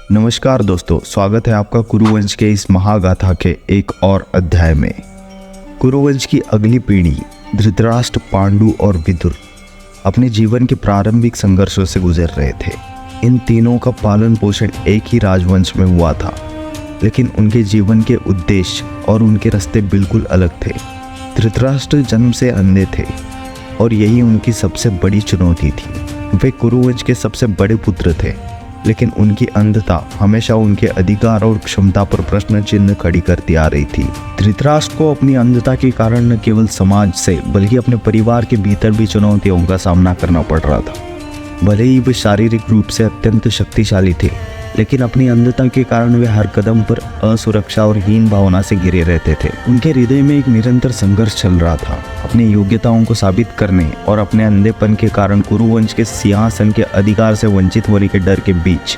नमस्कार दोस्तों, स्वागत है आपका कुरुवंश के इस महागाथा के एक और अध्याय में। कुरुवंश की अगली पीढ़ी धृतराष्ट्र, पांडु और विदुर अपने जीवन के प्रारंभिक संघर्षों से गुजर रहे थे। इन तीनों का पालन पोषण एक ही राजवंश में हुआ था, लेकिन उनके जीवन के उद्देश्य और उनके रास्ते बिल्कुल अलग थे। धृतराष्ट्र जन्म से अंधे थे और यही उनकी सबसे बड़ी चुनौती थी। वे कुरुवंश के सबसे बड़े पुत्र थे, लेकिन उनकी अंधता हमेशा उनके अधिकार और क्षमता पर प्रश्न चिन्ह खड़ी करती आ रही थी। धृतराष्ट्र को अपनी अंधता के कारण न केवल समाज से बल्कि अपने परिवार के भीतर भी चुनौतियों का सामना करना पड़ रहा था। भले ही वे शारीरिक रूप से अत्यंत शक्तिशाली थे, लेकिन अपनी अंधता के कारण वे हर कदम पर असुरक्षा और हीन भावना से घिरे रहते थे। उनके हृदय में एक निरंतर संघर्ष चल रहा था, अपनी योग्यताओं को साबित करने और अपने अंधेपन के कारण कुरुवंश के सिंहासन के अधिकार से वंचित होने के डर के बीच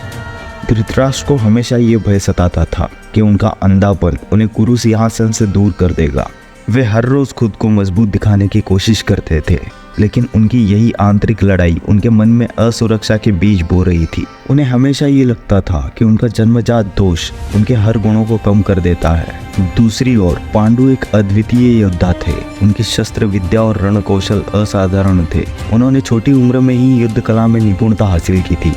धृतराष्ट्र को हमेशा ये भय सताता था कि उनका अंधापन उन्हें कुरु सिंहासन से दूर कर देगा। वे हर रोज खुद को मजबूत दिखाने की कोशिश करते थे, लेकिन उनकी यही आंतरिक लड़ाई उनके मन में असुरक्षा के बीज बो रही थी। उन्हें हमेशा ये लगता था कि उनका जन्मजात दोष उनके हर गुणों को कम कर देता है। दूसरी ओर पांडु एक अद्वितीय योद्धा थे। उनकी शस्त्र विद्या और रण कौशल असाधारण थे। उन्होंने छोटी उम्र में ही युद्ध कला में निपुणता हासिल की थी।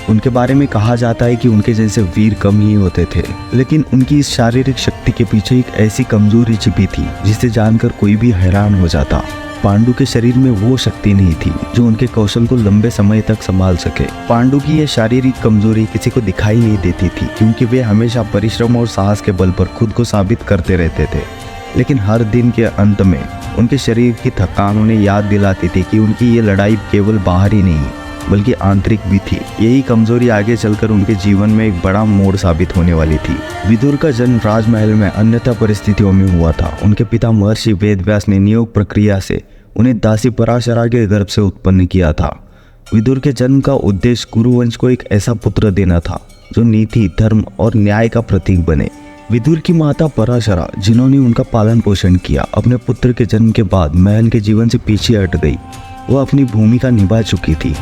उनके बारे में कहा जाता है कि उनके जैसे वीर कम ही होते थे, लेकिन उनकी इस शारीरिक शक्ति के पीछे एक ऐसी कमजोरी छिपी थी जिसे जानकर कोई भी हैरान हो जाता। पांडु के शरीर में वो शक्ति नहीं थी जो उनके कौशल को लंबे समय तक संभाल सके। पांडु की यह शारीरिक कमजोरी किसी को दिखाई नहीं देती थी, क्योंकि वे हमेशा परिश्रम और साहस के बल पर खुद को साबित करते रहते थे। लेकिन हर दिन के अंत में उनके शरीर की थकान उन्हें याद दिलाती थी कि उनकी ये लड़ाई केवल बाहरी नहीं बल्कि आंतरिक भी थी। यही कमजोरी आगे चलकर उनके जीवन में एक बड़ा मोड़ साबित होने वाली थी। विदुर का जन्म राजमहल में अन्यथा परिस्थितियों में हुआ था। उनके पिता महर्षि वेदव्यास ने नियोग प्रक्रिया से उन्हें दासी पराशरा के गर्भ से उत्पन्न किया था। विदुर के जन्म का उद्देश्य कुरुवंश को एक ऐसा पुत्र देना था जो नीति, धर्म और न्याय का प्रतीक बने। विदुर की माता पराशरा, जिन्होंने उनका पालन पोषण किया, अपने पुत्र के जन्म के बाद महल के जीवन से पीछे हट गई। वह अपनी भूमिका निभा चुकी थी।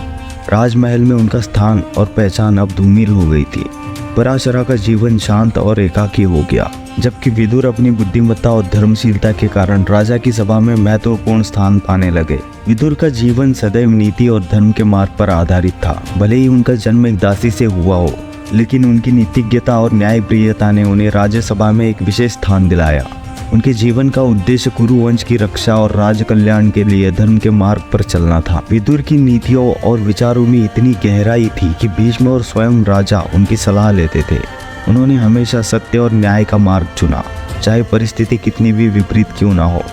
राजमहल में उनका स्थान और पहचान अब धूमिल हो गई थी। पराशरा का जीवन शांत और एकाकी हो गया, जबकि विदुर अपनी बुद्धिमत्ता और धर्मशीलता के कारण राजा की सभा में महत्वपूर्ण स्थान पाने लगे। विदुर का जीवन सदैव नीति और धर्म के मार्ग पर आधारित था। भले ही उनका जन्म एक दासी से हुआ हो, लेकिन उनकी नीतिज्ञता और न्यायप्रियता ने उन्हें राज्यसभा में एक विशेष स्थान दिलाया। उनके जीवन का उद्देश्य कुरुवंश की रक्षा और राज्य कल्याण के लिए धर्म के मार्ग पर चलना था। विदुर की नीतियों और विचारों में इतनी गहराई थी कि भीष्म और स्वयं राजा उनकी सलाह लेते थे। उन्होंने हमेशा सत्य और न्याय का मार्ग चुना, चाहे परिस्थिति कितनी भी विपरीत क्यों ना हो।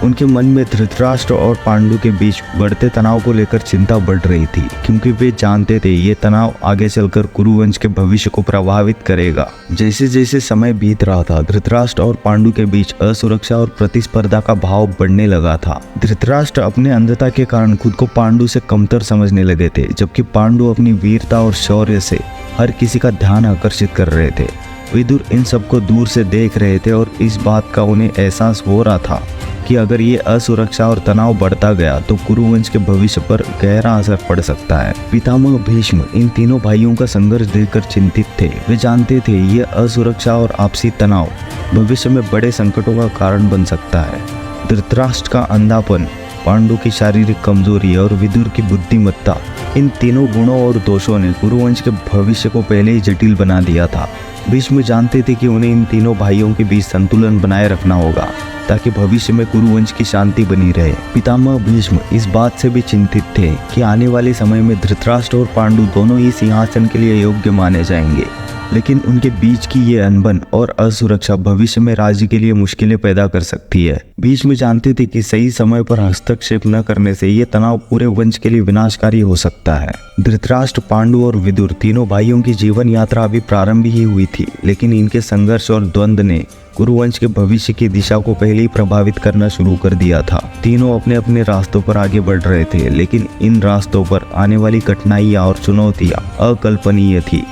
उनके मन में धृतराष्ट्र और पांडु के बीच बढ़ते तनाव को लेकर चिंता बढ़ रही थी, क्योंकि वे जानते थे ये तनाव आगे चलकर कुरुवंश के भविष्य को प्रभावित करेगा। जैसे जैसे समय बीत रहा था, धृतराष्ट्र और पांडु के बीच असुरक्षा और प्रतिस्पर्धा का भाव बढ़ने लगा था। धृतराष्ट्र अपने अंधता के कारण खुद को पांडु से कमतर समझने लगे थे, जबकि पांडु अपनी वीरता और शौर्य से हर किसी का ध्यान आकर्षित कर रहे थे। विदुर इन सबको दूर से देख रहे थे और इस बात का उन्हें एहसास हो रहा था कि अगर ये असुरक्षा और तनाव बढ़ता गया तो कुरुवंश के भविष्य पर गहरा असर पड़ सकता है। पितामह भीष्म इन तीनों भाइयों का संघर्ष देखकर चिंतित थे। वे जानते थे ये असुरक्षा और आपसी तनाव भविष्य में बड़े संकटों का कारण बन सकता है। धृतराष्ट्र का अंधापन, पांडु की शारीरिक कमजोरी और विदुर की बुद्धिमत्ता, इन तीनों गुणों और दोषों ने कुरुवंश के भविष्य को पहले ही जटिल बना दिया था। भीष्म जानते थे कि उन्हें इन तीनों भाइयों के बीच संतुलन बनाए रखना होगा ताकि भविष्य में कुरुवंश की शांति बनी रहे। पितामह भीष्म इस बात से भी चिंतित थे कि आने वाले समय में धृतराष्ट्र और पांडु दोनों ही सिंहासन के लिए योग्य माने जाएंगे, लेकिन उनके बीच की ये अनबन और असुरक्षा भविष्य में राज्य के लिए मुश्किलें पैदा कर सकती है। भीष्म जानते थे कि सही समय पर हस्तक्षेप न करने से ये तनाव पूरे वंश के लिए विनाशकारी हो सकता है। धृतराष्ट्र, पांडु और विदुर तीनों भाइयों की जीवन यात्रा अभी प्रारंभ ही हुई थी, लेकिन इनके संघर्ष और द्वंद्व ने कुरुवंश के भविष्य की दिशा को पहले ही प्रभावित करना शुरू कर दिया था। तीनों अपने अपने रास्तों पर आगे बढ़ रहे थे, लेकिन इन रास्तों पर आने वाली कठिनाइयां और चुनौतियां अकल्पनीय थी,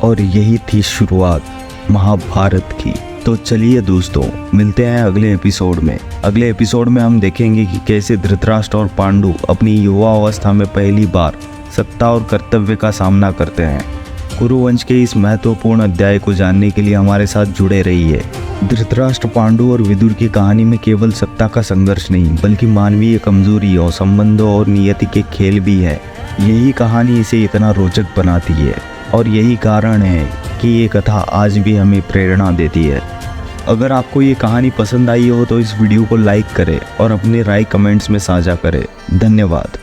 और यही थी शुरुआत महाभारत की। तो चलिए दोस्तों, मिलते हैं अगले एपिसोड में। अगले एपिसोड में हम देखेंगे कि कैसे धृतराष्ट्र और पांडु अपनी युवा अवस्था में पहली बार सत्ता और कर्तव्य का सामना करते हैं। कुरुवंश के इस महत्वपूर्ण अध्याय को जानने के लिए हमारे साथ जुड़े रहिए। धृतराष्ट्र, पांडु और विदुर की कहानी में केवल सत्ता का संघर्ष नहीं बल्कि मानवीय कमजोरियों, संबंधों और नियति के खेल भी है। यही कहानी इसे इतना रोचक बनाती है और यही कारण है कि ये कथा आज भी हमें प्रेरणा देती है। अगर आपको ये कहानी पसंद आई हो तो इस वीडियो को लाइक करें और अपनी राय कमेंट्स में साझा करें। धन्यवाद।